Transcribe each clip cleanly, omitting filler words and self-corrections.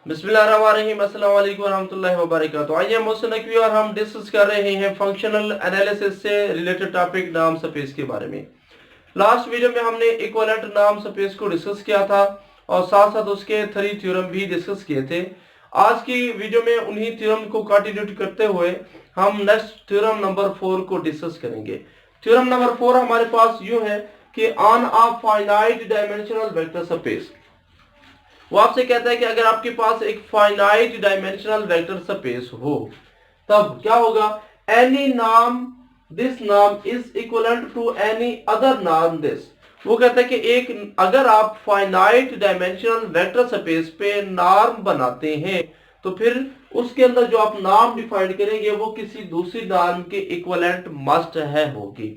बिस्मिल्लाहिर्रहमानिर्रहीम, अस्सलाम वालेकुम रहमतुल्लाहि व बरकातहू। आइए हम मुहसिन नकवी और हम डिस्कस कर रहे हैं फंक्शनल एनालिसिस से रिलेटेड टॉपिक नाम स्पेस के बारे में। लास्ट वीडियो में हमने इक्विवेलेंट नाम स्पेस को डिस्कस किया था और साथ साथ उसके 3 थ्योरम भी डिस्कस किए थे। आज की वीडियो में उन्हीं थ्योरम को कंटिन्यू करते हुए हम नेक्स्ट थ्योरम नंबर 4 को डिस्कस करेंगे। थ्योरम नंबर 4 हमारे पास यूं है कि on a finite dimensional vector space, वो आपसे कहता है कि अगर आपके पास एक फाइनाइट डायमेंशनल वेक्टर स्पेस हो तब क्या होगा, एनी नाम दिस नाम is equivalent to any other नाम दिस। वो कहता है कि एक अगर आप फाइनाइट डायमेंशनल वेक्टर स्पेस पे नॉर्म बनाते हैं तो फिर उसके अंदर जो आप नाम डिफाइन करेंगे वो किसी दूसरी नॉर्म के इक्विवेलेंट मस्ट है होगी।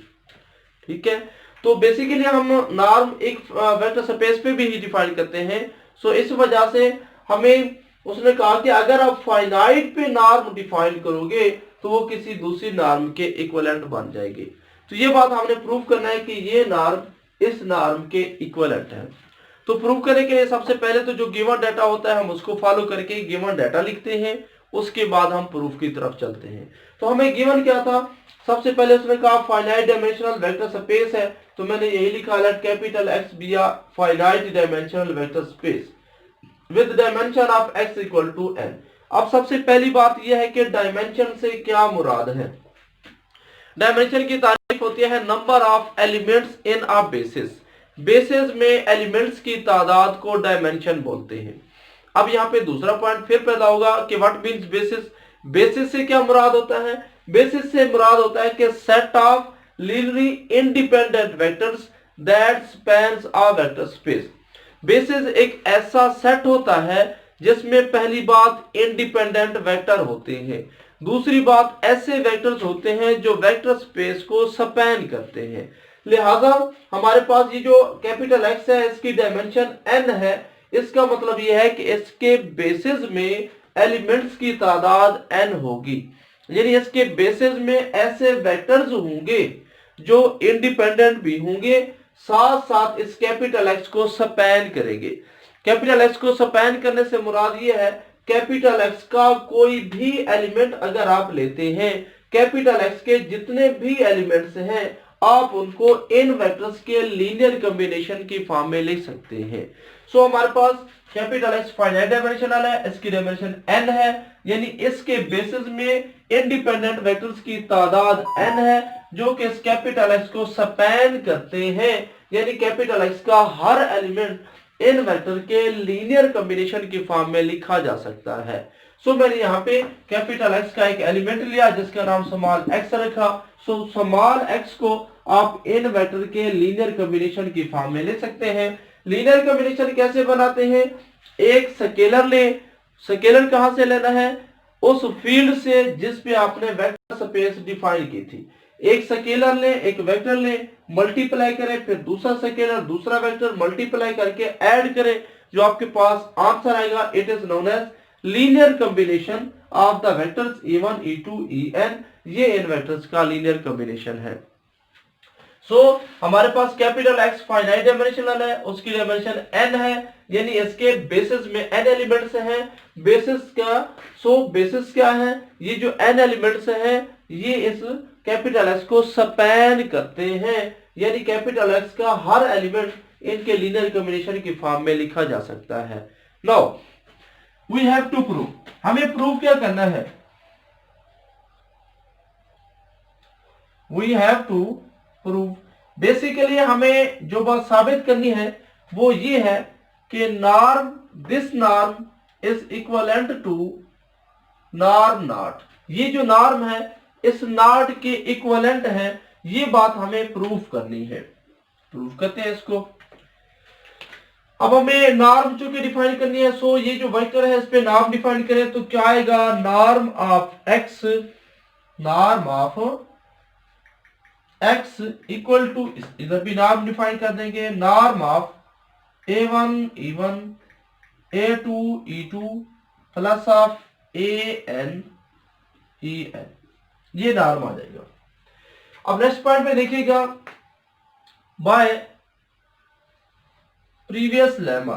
ठीक है, तो बेसिकली हम नॉर्म एक वेक्टर स्पेस पे भी ही डिफाइन करते हैं। सो इस वजह से हमें उसने कहा कि अगर आप फाइनाइट पे नॉर्म डिफाइन करोगे तो वो किसी दूसरी नॉर्म के इक्विवेलेंट बन जाएगी। तो ये बात हमने प्रूव करना है कि ये नॉर्म इस नॉर्म के इक्विवेलेंट है। तो प्रूव करने के लिए सबसे पहले तो जो गिवन डाटा होता है हम उसको फॉलो करके गिवन डाटा लिखते हैं, उसके बाद हम प्रूफ की तरफ चलते हैं। तो हमें गिवन क्या था, सबसे पहले उसने कहा फाइनाइट डायमेंशनल वेक्टर स्पेस है, तो मैंने यही लिखा let capital X be a finite dimensional vector space with dimension of X equal to n. अब सबसे पहली बात यह है कि डायमेंशन से क्या मुराद है। डायमेंशन की तारीफ होती है number of elements in a basis. Basis में एलिमेंट्स की तादाद को डायमेंशन बोलते हैं। अब यहाँ पे दूसरा पॉइंट फिर पैदा होगा कि व्हाट मींस बेसिस। बेसिस से क्या मुराद होता है, बेसिस से मुराद होता है कि set of linearly independent vectors that spans a vector space. Basis एक ऐसा सेट होता है जिसमें पहली बात इंडिपेंडेंट वेक्टर होते हैं, दूसरी बात ऐसे वेक्टर्स होते हैं जो वेक्टर स्पेस को स्पैन करते हैं। लिहाजा हमारे पास ये जो कैपिटल एक्स है इसकी डायमेंशन एन है। इसका मतलब यह है कि इसके बेसिस में एलिमेंट्स की तादाद एन होगी, यानी इसके बेसिस में ऐसे वेक्टर्स होंगे जो इंडिपेंडेंट भी होंगे, साथ साथ इस कैपिटल एक्स को स्पैन करेंगे। कैपिटल एक्स को स्पैन करने से मुराद ये है कैपिटल एक्स का कोई भी एलिमेंट अगर आप लेते हैं, कैपिटल एक्स के जितने भी एलिमेंट्स हैं आप उनको इन वेक्टर्स के लीनियर कॉम्बिनेशन की फॉर्म में लिख सकते हैं। सो हमारे पास कैपिटल एक्स फाइनाइट डायमेंशनल है, इसकी डायमेंशन n है, यानी इसके बेसिस में इंडिपेंडेंट वेक्टर्स की तादाद n है जो कि इस कैपिटल एक्स को स्पैन करते हैं, यानी कैपिटल एक्स का हर एलिमेंट इन वेक्टर के लीनियर कॉम्बिनेशन की फॉर्म में लिखा जा सकता है। सो मैंने यहाँ पे कैपिटल एक्स का एक एलिमेंट लिया जिसका नाम स्मॉल एक्स रखा। सो स्मॉल एक्स को आप इन वेक्टर के लीनियर कॉम्बिनेशन की फॉर्म में ले सकते हैं। लीनियर कॉम्बिनेशन कैसे बनाते हैं, एक स्केलर ले, स्केलर कहां से लेना है, उस फील्ड से जिस पे आपने वेक्टर स्पेस डिफाइन की थी। एक स्केलर ले, एक वेक्टर ले, मल्टीप्लाई करें, फिर दूसरा स्केलर दूसरा वेक्टर मल्टीप्लाई करके ऐड करें, जो आपके पास आंसर आएगा it is known as linear combination of the vectors e1 e2 en। ये इन वेक्टर्स का लीनियर कॉम्बिनेशन है। हमारे पास कैपिटल एक्स फाइनाइट डायमेंशनल है, उसकी डायमेंशन n है, यानी इसके बेसिस में n एलिमेंट्स हैं। बेसिस का बेसिस क्या है, ये जो n एलिमेंट्स हैं ये इस कैपिटल एक्स को स्पैन करते हैं, यानी कैपिटल एक्स का हर एलिमेंट इनके लीनियर कॉम्बिनेशन की फॉर्म में लिखा जा सकता है। Now we have to prove, हमें प्रूव क्या करना है, we have to prove, basically हमें जो बात साबित करनी है वो ये है कि norm this norm is equivalent to norm naught. ये जो नॉर्म है इस नॉट के इक्विवेलेंट है, ये बात हमें प्रूव करनी है। प्रूव करते हैं इसको। अब हमें नॉर्म चूंकि डिफाइन करनी है, सो ये जो वेक्टर है इस पे नॉर्म डिफाइन करें तो क्या आएगा, norm of X, norm of x equal to, इधर भी नॉर्म डिफाइन कर देंगे, norm of a1 e1 a2 e2 plus of an en, ये नॉर्म आ जाएगा। अब नेक्स्ट पॉइंट पे देखिएगा, बाय प्रीवियस लेमा,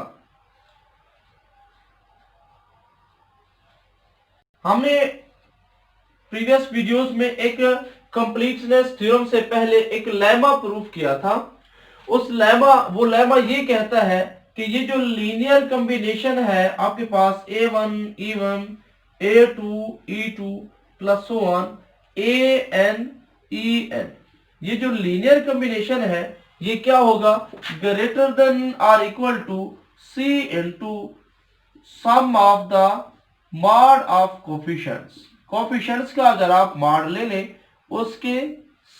हमने प्रीवियस वीडियोस में एक कंप्लीटनेस थ्योरम से पहले एक लेमा प्रूफ किया था। वो लेमा ये कहता है कि ये जो लीनियर कॉम्बिनेशन है आपके पास A1 E1 A2 E2 plus so on AN EN, ये जो लीनियर कॉम्बिनेशन है ये क्या होगा, greater than or equal to C into sum of the mod of coefficients. Coefficients का अगर आप मॉड ले लें उसके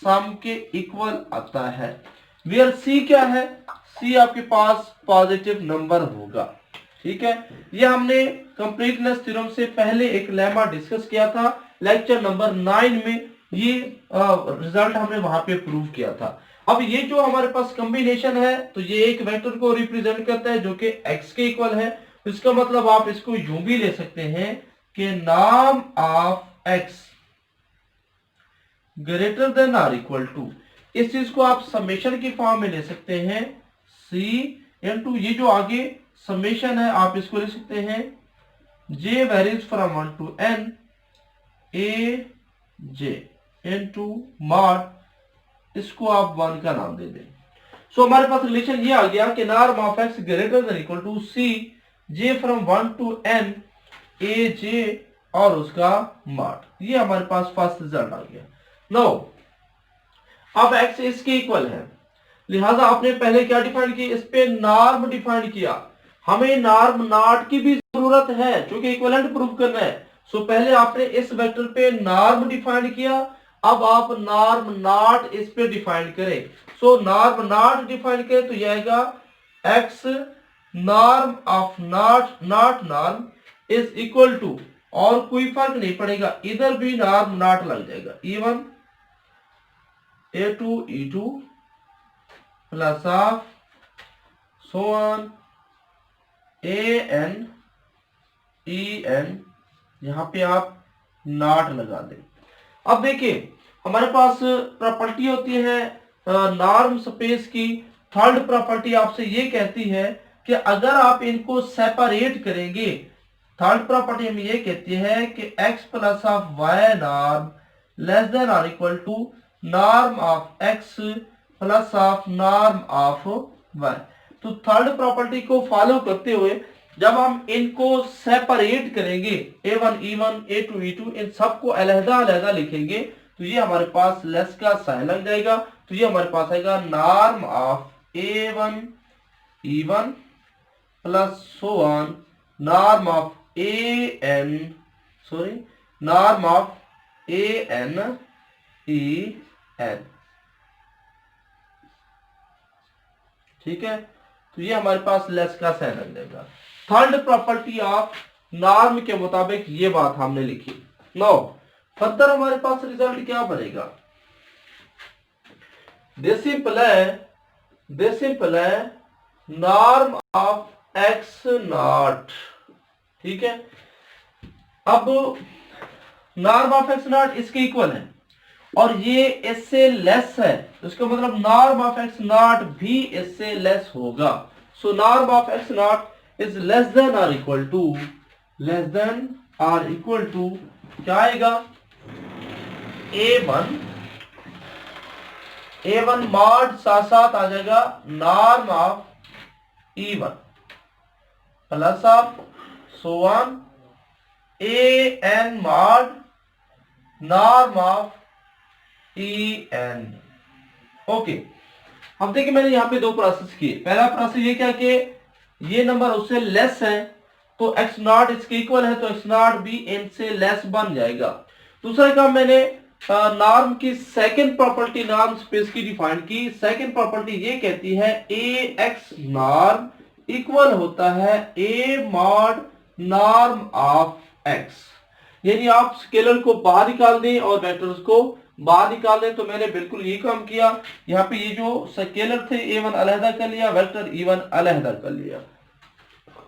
सम के इक्वल आता है। वेयर C क्या है, C आपके पास पॉजिटिव नंबर होगा। ठीक है, ये हमने कंप्लीटनेस थ्योरम से पहले एक लेमा डिस्कस किया था लेक्चर नंबर 9 में। ये रिजल्ट हमने वहां पे प्रूव किया था। अब ये जो हमारे पास कॉम्बिनेशन है तो ये एक वेक्टर को रिप्रेजेंट करता है जो कि x के इक्वल है। इसका मतलब आप इसको यूं भी ले सकते हैं कि नाम of x greater than or equal to, इस चीज को आप समेशन की फॉर्म में ले सकते हैं c इनटू ये जो आगे समेशन है आप इसको ले सकते हैं j varies from 1 to n a j into mod, इसको आप 1 का नाम दे दें। सो हमारे पास रिलेशन ये आ गया कि norm of x greater than equal to c j from 1 to n a j और उसका मॉड। ये हमारे पास फर्स्ट रिजल्ट आ गया। नो अब x इसके इक्वल है, लिहाजा आपने पहले क्या डिफाइन किया, इस पे नॉर्म डिफाइन किया। हमें नॉर्म नॉट की भी जरूरत है क्योंकि इक्विवेलेंट प्रूफ करना है। सो पहले आपने इस वेक्टर पे नॉर्म डिफाइन किया, अब आप नॉर्म नॉट इस पे डिफाइन करें। सो नॉर्म नॉट डिफाइन करें तो यह आएगा x norm of naught norm is equal to, और कोई फर्क नहीं पड़ेगा, इधर भी नॉर्म नॉट लग जाएगा, E1 A2 E2 plus of so on AN EN, यहां पे आप नॉट लगा दें। अब देखिए हमारे पास प्रॉपर्टी होती है नॉर्म स्पेस की। थर्ड प्रॉपर्टी आपसे ये कहती है कि अगर आप इनको सेपरेट करेंगे, थर्ड प्रॉपर्टी हमें ये कहती है कि x plus of y norm less than और equal to norm of x plus of norm of y। तो थर्ड प्रॉपर्टी को फॉलो करते हुए जब हम इनको सेपरेट करेंगे A1 E1 A2 E2 इन सबको अलहदा अलहदा लिखेंगे तो ये हमारे पास लेस का साइन लग जाएगा। तो ये हमारे पास आएगा norm of A1 E1 plus so on norm of norm of AN EN। ठीक है, तो ये हमारे पास लेस का साइन लग जाएगा। थर्ड प्रॉपर्टी ऑफ नॉर्म के मुताबिक ये बात हमने लिखी। नो फर्दर हमारे पास रिजल्ट क्या बनेगा, दिस सिंपल है नॉर्म ऑफ x नॉट। ठीक है, अब नॉर्म ऑफ x नॉट इसके इक्वल है और ये इससे लेस है, तो इसका मतलब नॉर्म ऑफ x नॉट भी इससे लेस होगा। So norm of x not is less than और इक्वल टू क्या आएगा, A1 मॉड साथ साथ आ जाएगा norm of E1 plus of so on AN mod norm of EN। Okay, अब देखिए मैंने यहां पे दो प्रोसेस किए। पहला प्रोसेस ये क्या कि ये नंबर उससे लेस है तो x नॉट इसके इक्वल है तो x नॉट भी n से लेस बन जाएगा। दूसरा काम मैंने नॉर्म की सेकंड प्रॉपर्टी नॉर्म स्पेस की डिफाइन की। सेकंड प्रॉपर्टी ये कहती है ax नॉर्म इक्वल होता है a mod norm of x। यानी आप स्केलर को बाहर निकाल दें और वेक्टर्स को बाहर निकाल दें। तो मैंने बिल्कुल ये काम किया, यहाँ पे ये जो स्केलर थे A1 अलहदा कर लिया, वेक्टर E1 अलहदा कर लिया।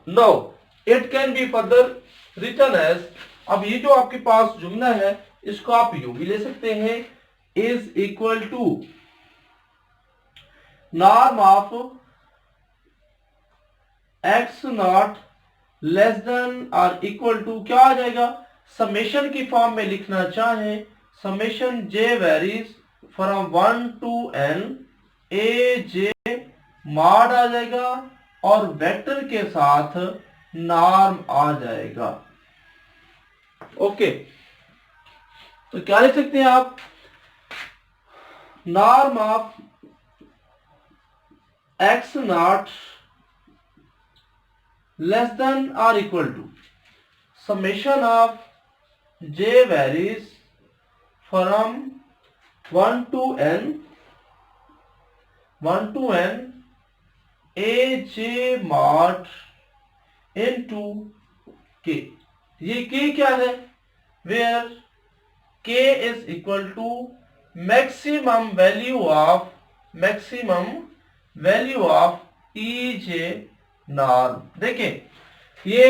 No it can be further written as, अब ये जो आपके पास जुमला है इसको आप यूं भी ले सकते हैं, is equal to norm of x not less than और इक्वल टू क्या आ जाएगा, समेशन की फॉर्म में लिखना चाहें, summation j varies from 1 to n a j mod आ जाएगा और वेक्टर के साथ नॉर्म आ जाएगा। ओके, तो क्या लिख सकते हैं आप, norm of x not less than और equal to summation of j varies from 1 to n a j mod into k। ये k क्या है, where k is equal to maximum value of ej norm। देखें, ये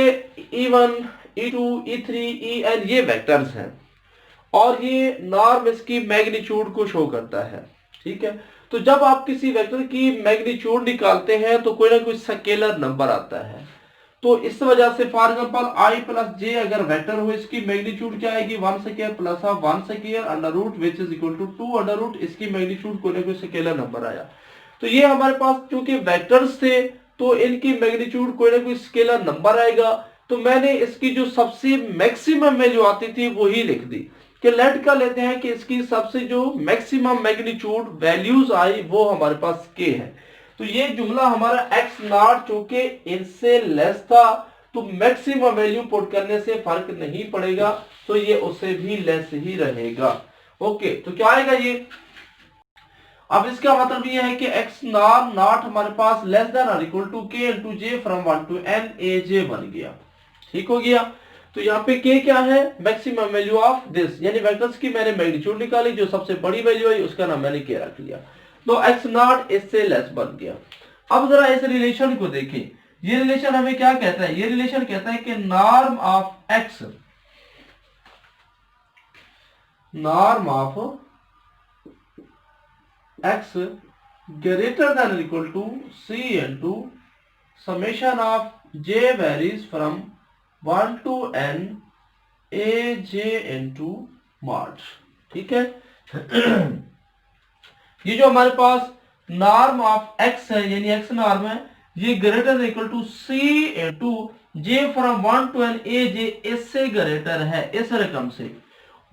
E1 E2 E3 En ये vectors हैं और ये नॉर्म इसकी मैग्नीट्यूड को शो करता है। ठीक है, तो जब आप किसी वेक्टर की मैग्नीट्यूड निकालते हैं तो कोई ना कोई स्केलर नंबर आता है। तो इस वजह से for example i plus j अगर वेक्टर हो, इसकी मैग्नीट्यूड क्या आएगी, 1 square plus 1 square under root which is equal to 2 under root, इसकी मैग्नीट्यूड कोई ना कोई स्केलर नंबर आया। तो ये हमारे पास चूंकि वेक्टर्स थे तो इनकी मैग्नीट्यूड कोई ना कोई स्केलर नंबर आएगा। तो मैंने इसकी जो सबसे मैक्सिमम वैल्यू आती थी वही लिख दी कि लेट का लेते हैं कि इसकी सबसे जो मैक्सिमम मैग्नीट्यूड वैल्यूज आई वो हमारे पास के है। तो ये जुमला हमारा एक्स नॉट चूंकि इनसे लेस था तो मैक्सिमम वैल्यू पुट करने से फर्क नहीं पड़ेगा, तो ये उससे भी लेस ही रहेगा। ओके, तो क्या आएगा ये, अब इसका मतलब ये है कि एक्स नॉट हमारे पास लेस देन और equal to k into j from 1 to n a j बन गया। ठीक हो गया, तो यहाँ पे k क्या है, मैक्सिमम वैल्यू ऑफ दिस, यानी वेक्टर्स की मैंने मैग्नीट्यूड निकाली, जो सबसे बड़ी वैल्यू है उसका नाम मैंने k रख लिया, तो एक्स नॉट इससे लेस बन गया। अब जरा इस रिलेशन को देखें, ये रिलेशन हमें क्या कहता है, ये रिलेशन कहता है कि norm of x greater than or equal to c into summation of j varies from 1 to n a j into mod। ठीक है ये जो हमारे पास नॉर्म ऑफ x है, यानी x नॉर्म है, ये greater equal to c into j from 1 to n a j इससे ग्रेटर है, इस रकम से।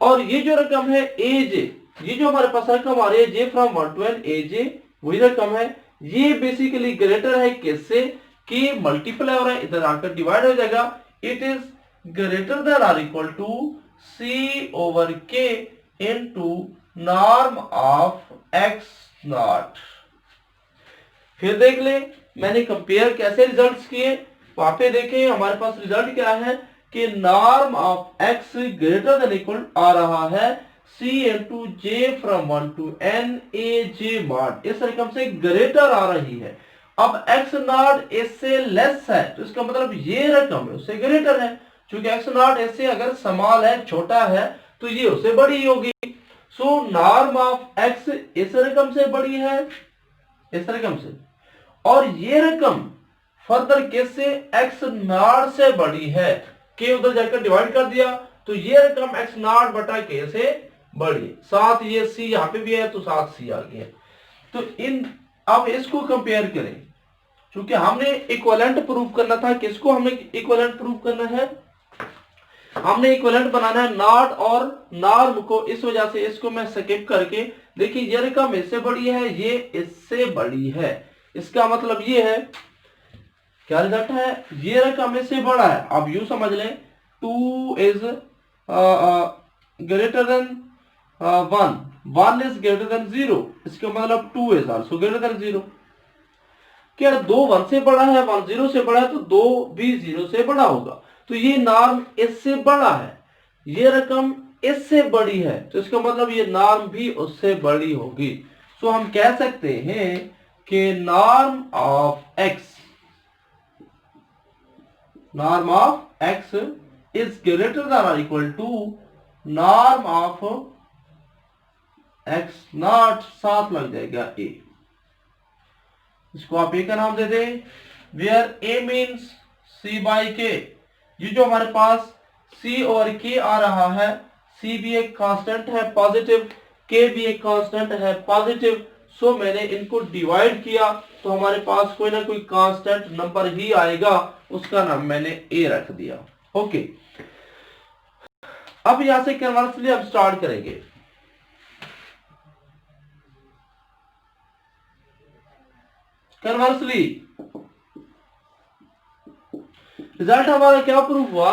और ये जो रकम है a j, ये जो हमारे पास रकम आ रही है j from 1 to n a j, वही रकम है, ये बेसिकली ग्रेटर है किससे, k मल्टीप्लाई हो रहा है, इधर आकर डिवाइड हो जाएगा, इट इज ग्रेटर देन और equal to c over k into norm of x naught. फिर देख ले मैंने कंपेयर कैसे रिजल्ट्स किए, वहां पे देखें हमारे पास रिजल्ट क्या है कि norm of x greater than equal आ रहा है c into j from 1 to n a j mod, इस रकम से ग्रेटर आ रही है। अब x नॉट इससे लेस है तो इसका मतलब ये रकम है उससे ग्रेटर है, क्योंकि x नॉट इससे अगर स्मॉल है, छोटा है, तो ये उससे बड़ी होगी। सो नॉर्म ऑफ x इस रकम से बड़ी है, इस रकम से, और ये रकम फर्दर केस से x नॉट से बड़ी है, k उधर जाकर डिवाइड कर दिया तो ये रकम x नॉट बटा k से बड़ी, साथ ये c यहाँ पे भी है तो साथ c आ गया। तो इन अब इसको कंपेयर करें, क्योंकि हमने इक्विवेलेंट प्रूव करना था, किसको हमने इक्विवेलेंट प्रूव करना है, हमने इक्विवेलेंट बनाना है नॉट और नॉर्म को, इस वजह से इसको मैं स्किप करके, देखिए ये रकम इससे बड़ी है, ये इससे बड़ी है, इसका मतलब ये है क्या रिजल्ट है, ये रकम इससे बड़ा है। अब यू समझ लें 2 is greater then 1 is greater then 0, इसका मतलब 2 इज आल्सो ग्रेटर देन 0। क्या 2 1 से बड़ा है, 1 0 से बड़ा है, तो 2 भी 0 से बड़ा होगा, तो ये नॉर्म इससे बड़ा है, ये रकम इससे बड़ी है, तो इसका मतलब ये नॉर्म भी उससे बड़ी होगी। सो हम कह सकते हैं कि norm of x is greater than और equal to norm of x not, साथ लग जाएगा a, इसको आप a का नाम दे दें, where a means c by k। ये जो हमारे पास C और K आ रहा है, C भी एक कांस्टेंट है पॉजिटिव, K भी एक कांस्टेंट है पॉजिटिव। सो मैंने इनको डिवाइड किया तो हमारे पास कोई ना कोई कांस्टेंट नंबर ही आएगा, उसका नाम मैंने A रख दिया। ओके, अब यहां से कन्वर्सली अब स्टार्ट करेंगे। कन्वर्सली रिजल्ट हमारा क्या प्रूफ हुआ?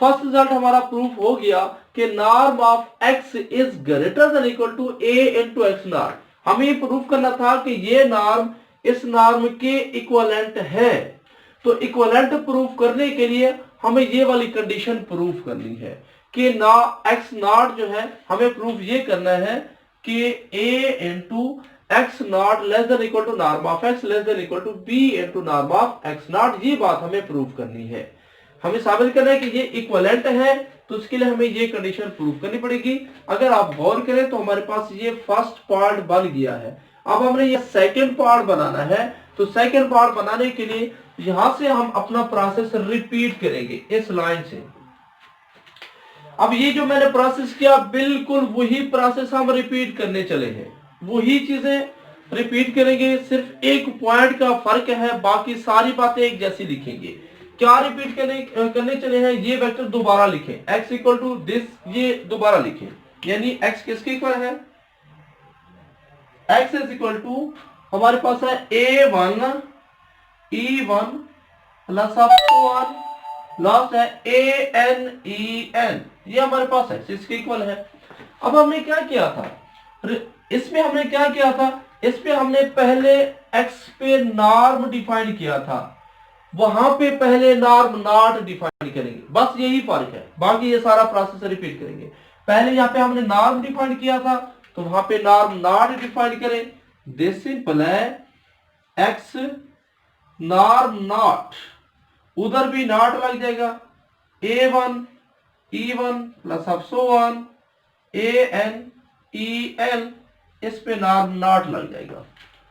फर्स्ट रिजल्ट हमारा प्रूफ हो गया कि norm of X is greater than equal to a into X norm. हमें ये प्रूफ करना था कि ये नॉर्म इस नॉर्म के इक्विवेलेंट है। तो इक्विवेलेंट प्रूफ करने के लिए हमें ये वाली कंडीशन प्रूफ करनी है कि ना एक्स नॉट जो है, हमें प्रूफ ये करना है कि a into X not less than equal to norm of X less than equal to b into norm of x naught. ये बात हमें प्रूफ करनी है, हमें साबित करना है कि ये इक्विवेलेंट है। तो उसके लिए हमें ये कंडीशन प्रूफ करनी पड़ेगी। अगर आप गौर करें तो हमारे पास ये फर्स्ट पार्ट बन गया है। अब हमने ये सेकंड पार्ट बनाना है। तो सेकंड पार्ट बनाने के लिए यहां से हम अपना प्रोसेस रिपीट करेंगे इस लाइन से। अब ये जो मैंने प्रोसेस किया बिल्कुल वही प्रोसेस हम रिपीट करने चले हैं, वही चीजें रिपीट करेंगे, सिर्फ एक पॉइंट का फर्क है, बाकी सारी बातें एक जैसी लिखेंगे। क्या रिपीट करने चले हैं? ये वेक्टर दोबारा लिखें, x इक्वल टू दिस, ये दोबारा लिखें। यानी x किसके इक्वल है? x इज इक्वल टू हमारे पास है a1 e1 plus of last है a-n-e-n, ये हमारे पास है, इसके इक्वल है। अब हमने क्या किया था इसमें? हमने क्या किया था इसमें? हमने पहले x पे नॉर्म डिफाइन किया था, वहां पे पहले नॉर्म नॉट डिफाइन करेंगे, बस यही फर्क है। बाकी ये सारा प्रोसेस रिपीट करेंगे। पहले यहाँ पे हमने नॉर्म डिफाइन किया था तो वहां पे नॉर्म नॉट डिफाइन करें। दिस सिंपल है x नॉर्म नॉट, उधर भी नॉट लग जाएगा, a1 e1 plus of so on a-n-e-n, इस पे नॉर्म नॉट लग जाएगा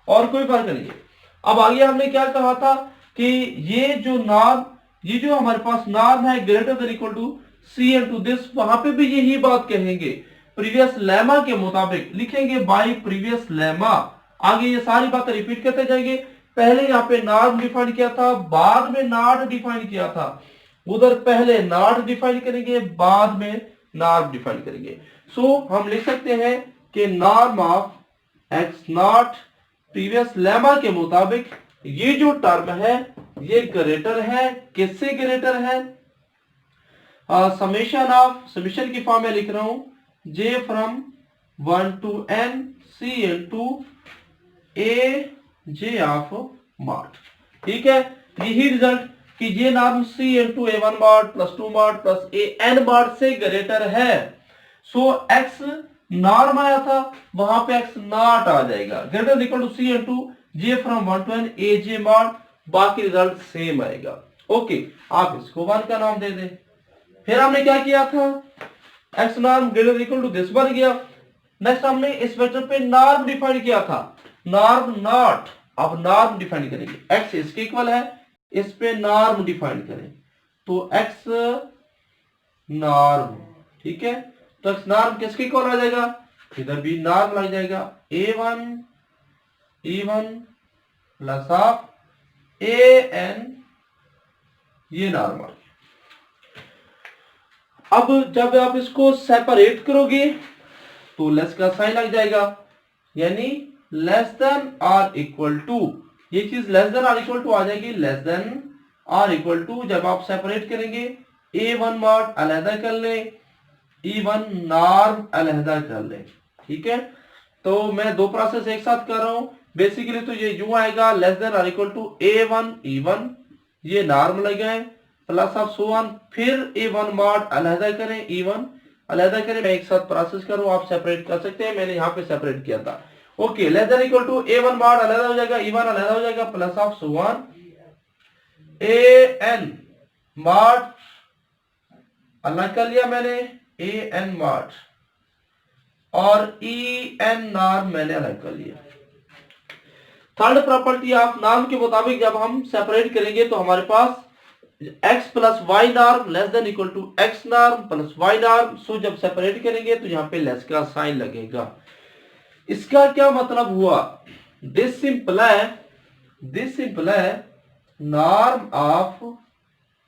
और कोई फर्क नहीं है। अब आगे हमने क्या कहा था कि ये जो नॉर्म, ये जो हमारे पास नॉर्म है greater than equal to C into this, वहां पे भी यही बात कहेंगे, प्रीवियस लेमा के मुताबिक लिखेंगे, बाय प्रीवियस लेमा। आगे ये सारी बातें रिपीट करते जाएंगे। पहले यहाँ पे नॉर्म डिफाइन किया था, बाद में नॉट डिफाइन किया था, उधर पहले नॉट डिफाइन करेंगे, बाद में नॉर्म डिफाइन करेंगे। सो हम लिख सकते हैं कि norm of x not previous lemma के मुताबिक ये जो टर्म है ये ग्रेटर है, किससे ग्रेटर है? समेशन ऑफ, समेशन की फॉर्म में लिख रहा हूं, j from 1 to n c into a j of mod. ठीक है, यही रिजल्ट कि ये norm c into a1 mod plus 2 mod plus a n mod से ग्रेटर है। सो x नॉर्म आया था, वहां पे x नॉट आ जाएगा, greater equal to C into j from 1 to n a j mod, बाकी रिजल्ट सेम आएगा। ओके, आप इसको 1 का नाम दे दें। फिर हमने क्या किया था? x norm greater equal to this बन गया। नेक्स्ट हमने इस वेक्टर पे नॉर्म डिफाइन किया था, नॉर्म नॉट। अब नॉर्म डिफाइन करेंगे, x इसके इक्वल है, इस पे नॉर्म डिफाइन करें तो x नॉर्म। ठीक है, तो x नॉर्म किसके इक्वल आ जाएगा? इधर भी नॉर्म लग जाएगा, a1 e1 plus of a-n, ये नॉर्म आ गया। अब जब आप इसको सेपरेट करोगे तो लेस का साइन लग जाएगा, यानी less than or equal to, ये चीज less than or equal to आ जाएगी, less than or equal to. जब आप सेपरेट करेंगे a1 मॉड अलहदा कर लें, e1 नॉर्म अलहदा कर लें। ठीक है, तो मैं दो प्रोसेस एक साथ कर रहा हूं। बेसिकली तो ये यूं आएगा, less than or equal to a1 e1, ये नॉर्म लगे हैं, प्लस ऑफ सो ऑन, फिर a1 मॉड अलहदा करें, e1 अलहदा करें। मैं एक साथ प्रोसेस करूं, आप सेपरेट कर सकते हैं, मैंने यहां पे सेपरेट किया था। Okay, less than equal to a1 mod अलहदा हो जाएगा, e1 अलहदा हो जाएगा, plus of so on a-n mod अलग कर लिया मैंने, a-n मॉड, और e-n नॉर्म मैंने अलग कर लिया। थर्ड प्रॉपर्टी ऑफ नॉर्म के मुताबिक जब हम सेपरेट करेंगे तो हमारे पास x plus y norm less than equal to x norm plus y norm. So जब सेपरेट करेंगे तो यहाँ पे लेस का साइन लगेगा। इसका क्या मतलब हुआ? This simple norm of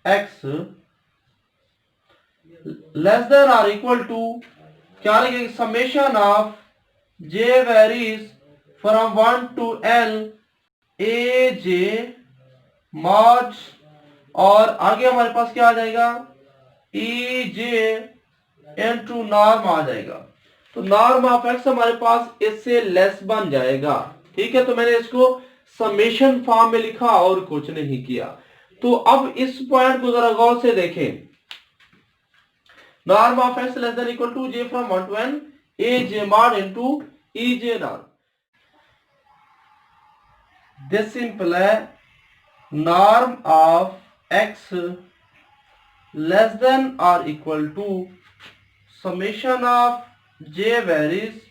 x less than और इक्वल टू क्या लिखेंगे? Summation of j varies from 1 to l a j mod, और आगे हमारे पास क्या आ जाएगा? ई जे इनटू नॉर्म आ जाएगा। तो नॉर्म ऑफ x हमारे पास इससे लेस बन जाएगा। ठीक है, तो मैंने इसको समेशन फॉर्म में लिखा और कुछ नहीं किया। तो अब इस पॉइंट को जरा गौर से देखें। Norm of x less than equal to j from 1 to n a j mod into e j norm. This simple है norm of x less than और equal to summation of j varies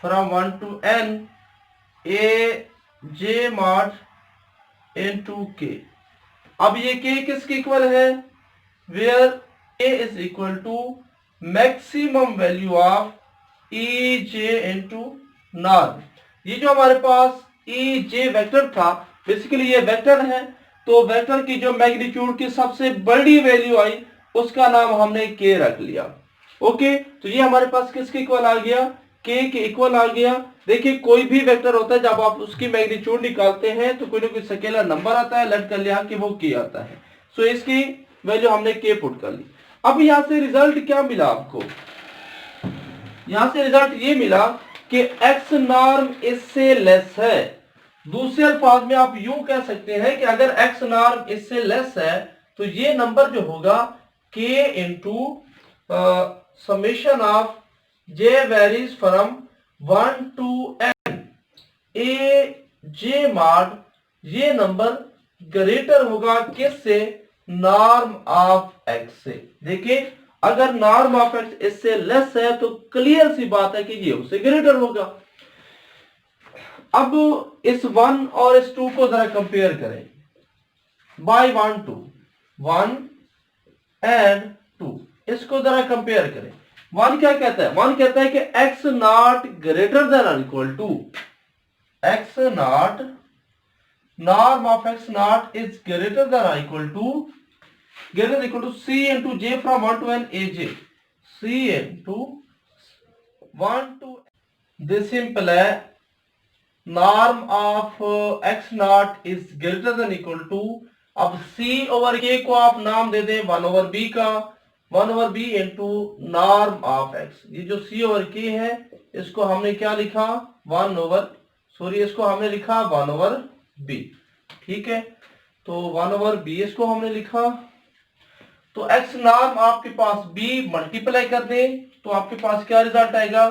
from 1 to n a j mod into k। अब ये k किसके equal है? Where k is equal to maximum value of e j into norm. ये जो हमारे पास ई जे vector था, बेसिकली ये वेक्टर है, तो वेक्टर की जो मैग्नीट्यूड की सबसे बड़ी वैल्यू आई उसका नाम हमने k रख लिया। ओके, तो ये हमारे पास किसके इक्वल आ गया? k के इक्वल आ गया। देखिए, कोई भी वेक्टर होता है, जब आप उसकी मैग्नीट्यूड निकालते हैं तो कोई ना कोई स्केलर नंबर आता है, लेट कर लिया कि वो k आता है। सो इसकी वैल्यू हमने k पुट कर ली। अब यहां से रिजल्ट क्या मिला आपको? यहां से रिजल्ट ये मिला कि x नॉर्म इससे लेस है। दूसरे अल्फाज में आप यूं कह सकते हैं कि अगर x नॉर्म इससे लेस है तो ये नंबर जो होगा k into summation of j varies from 1 to n a j mod, ये नंबर ग्रेटर होगा किससे? नॉर्म ऑफ x से। देखिए, अगर नॉर्म ऑफ x इससे लेस है तो क्लियर सी बात है कि ये उससे ग्रेटर होगा। अब इस 1 और इस 2 को जरा कंपेयर करें बाय 1 टू 1 एंड 2, इसको जरा कंपेयर करें। 1 क्या कहता है? 1 कहता है कि x नॉट ग्रेटर देन और equal to x not, norm of x not is greater than और equal to c into j from 1 to n a j, c into 1 to. This simple है norm of x not is greater than equal to, अब c over k को आप नाम दे दें 1 over b का, 1 over b into norm of x। ये जो c ओवर k है इसको हमने क्या लिखा? 1 ओवर b। ठीक है, तो 1 ओवर b इसको हमने लिखा। तो x नॉर्म आपके पास b मल्टीप्लाई कर दें तो आपके पास क्या रिजल्ट आएगा?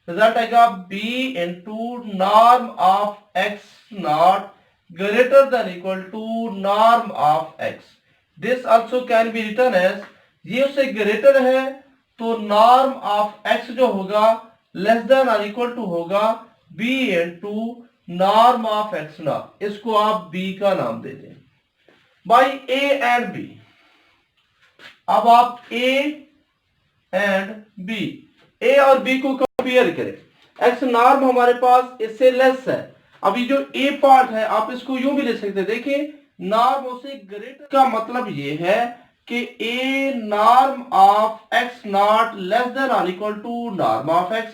रिजल्ट आएगा b into norm of x not greater than equal to norm of x। This also can be written as, ये उससे ग्रेटर है तो नॉर्म ऑफ x जो होगा लेस देन और इक्वल टू होगा b into norm of x not. इसको आप b का नाम दे दें बाई a एंड b। अब आप a एंड b, a और b को कंपेयर करें। x नॉर्म हमारे पास इससे लेस है। अब ये जो a पार्ट है आप इसको यूं भी ले सकते हैं। देखिए, नॉर्म उससे ग्रेटर का मतलब ये है कि a norm of x not less than और equal to norm of x।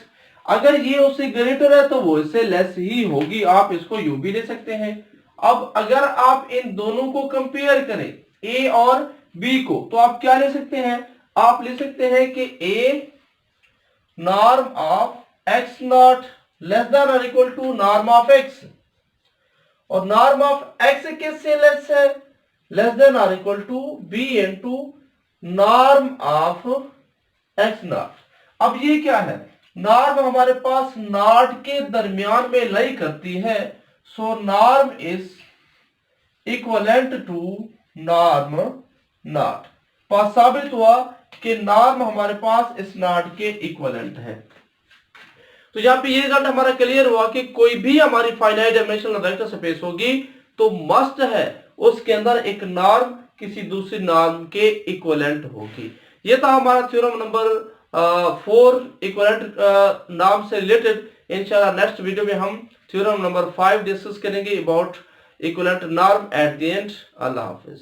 अगर ये उससे ग्रेटर है तो वो इससे लेस ही होगी, आप इसको यूं भी ले सकते हैं। अब अगर आप इन दोनों को कंपेयर करें a और b को, तो आप क्या ले सकते हैं? आप ले सकते हैं कि a norm of x not less than और equal to norm of x, और नॉर्म ऑफ x किससे लेस है? लेस देन और equal to b into norm of x not. अब ये क्या है? नॉर्म हमारे पास नॉट के दरमियान में लाई करती है, so norm is equivalent to norm not. पास साबित हुआ कि नॉर्म हमारे पास इस नॉट के इक्वलेंट है। तो यहाँ पे ये रिजल्ट हमारा क्लियर हुआ कि कोई भी हमारी फाइनाइट डायमेंशनल वेक्टर स्पेस होगी तो मस्ट है उसके अंदर एक नॉर्म किसी दूसरी नाम के इक्विवेलेंट होगी। ये था हमारा थ्योरम नंबर 4 इक्विवेलेंट नाम से रिलेटेड। इंशाल्लाह नेक्स्ट वीडियो में हम थ्योरम नंबर 5 डिस्कस करेंगे अबाउट इक्विवेलेंट नाम at the end. Allah Hafiz.